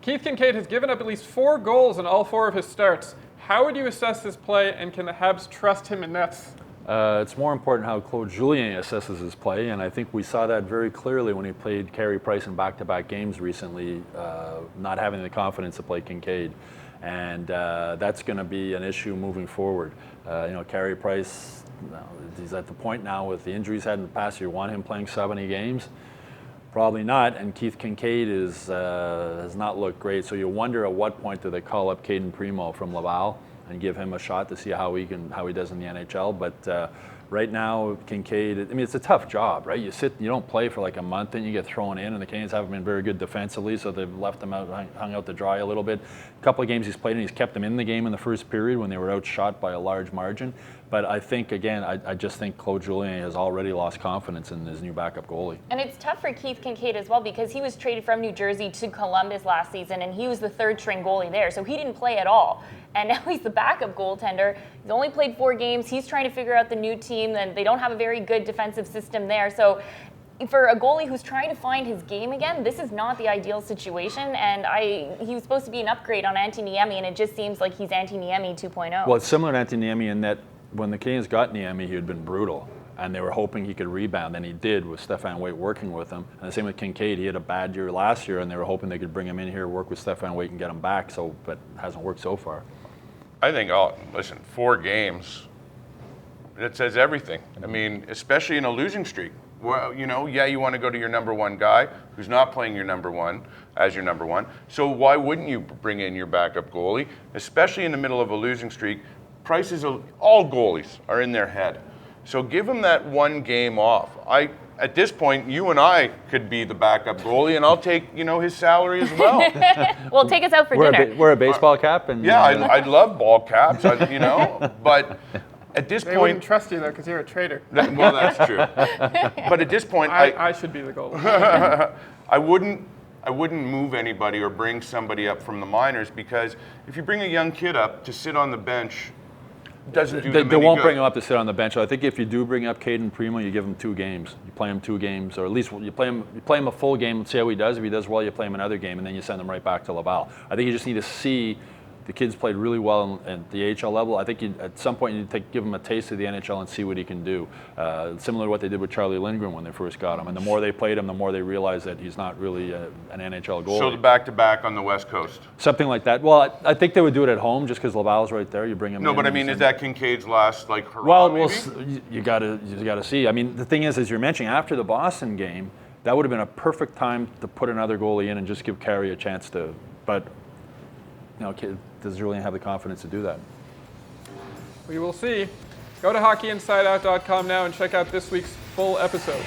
Keith Kinkaid has given up at least 4 goals in all 4 of his starts. How would you assess his play, and can the Habs trust him in nets? It's more important how Claude Julien assesses his play, and I think we saw that very clearly when he played Carey Price in back-to-back games recently, not having the confidence to play Kinkaid. And that's going to be an issue moving forward. Carey Price, he's at the point now with the injuries had in the past, you want him playing 70 games? Probably not, and Keith Kinkaid has not looked great, so you wonder at what point do they call up Caden Primo from Laval and give him a shot to see how he does in the NHL. But right now, Kinkaid, I mean, it's a tough job, right? You don't play for like a month, and you get thrown in, and the Canadiens haven't been very good defensively, so they've left him out, hung out to dry a little bit. A couple of games he's played, and he's kept them in the game in the first period when they were outshot by a large margin. But I think, again, I just think Claude Julien has already lost confidence in his new backup goalie. And it's tough for Keith Kinkaid as well, because he was traded from New Jersey to Columbus last season, and he was the third-string goalie there, so he didn't play at all. And now he's the backup goaltender. He's only played 4 games. He's trying to figure out the new team, and they don't have a very good defensive system there. So for a goalie who's trying to find his game again, this is not the ideal situation. And he was supposed to be an upgrade on Antti Niemi, and it just seems like he's Antti Niemi 2.0. Well, it's similar to Antti Niemi in that when the Canadiens got Niemi, he had been brutal, and they were hoping he could rebound, and he did with Stefan Waite working with him. And the same with Kinkaid. He had a bad year last year, and they were hoping they could bring him in here, work with Stefan Waite, and get him back. But it hasn't worked so far. I think, listen, 4 games, it says everything. I mean, especially in a losing streak. Well, you want to go to your number 1 guy who's not playing your number 1 as your number 1. So why wouldn't you bring in your backup goalie, especially in the middle of a losing streak? Prices of all goalies are in their head. So give him that 1 game off. At this point, you and I could be the backup goalie, and I'll take, his salary as well. Well, take us out for dinner. Wear a baseball cap. And yeah, I'd love ball caps, but at this They point... wouldn't trust you, though, because you're a traitor. Well, that's true. But at this point... I should be the goalie. I wouldn't move anybody or bring somebody up from the minors, because if you bring a young kid up to sit on the bench, doesn't do them They any won't good. bring him up to sit on the bench. I think if you do bring up Caden Primo, you give him 2 games. You play him 2 games, or at least you play him a full game and see how he does. If he does well, you play him another game, and then you send him right back to Laval. I think you just need to see the kid's played really well at the AHL level. I think at some point you need to give him a taste of the NHL and see what he can do. Similar to what they did with Charlie Lindgren when they first got him. And the more they played him, the more they realized that he's not really an NHL goalie. So the back-to-back on the West Coast. Something like that. Well, I think they would do it at home just because Laval's right there. You bring him in. No, but I mean, is that Kinkaid's last hurrah? Well, maybe? you got to see. I mean, the thing is, as you're mentioning, after the Boston game, that would have been a perfect time to put another goalie in and just give Carey a chance to. But does Julien have the confidence to do that? We will see. Go to hockeyinsideout.com now and check out this week's full episode.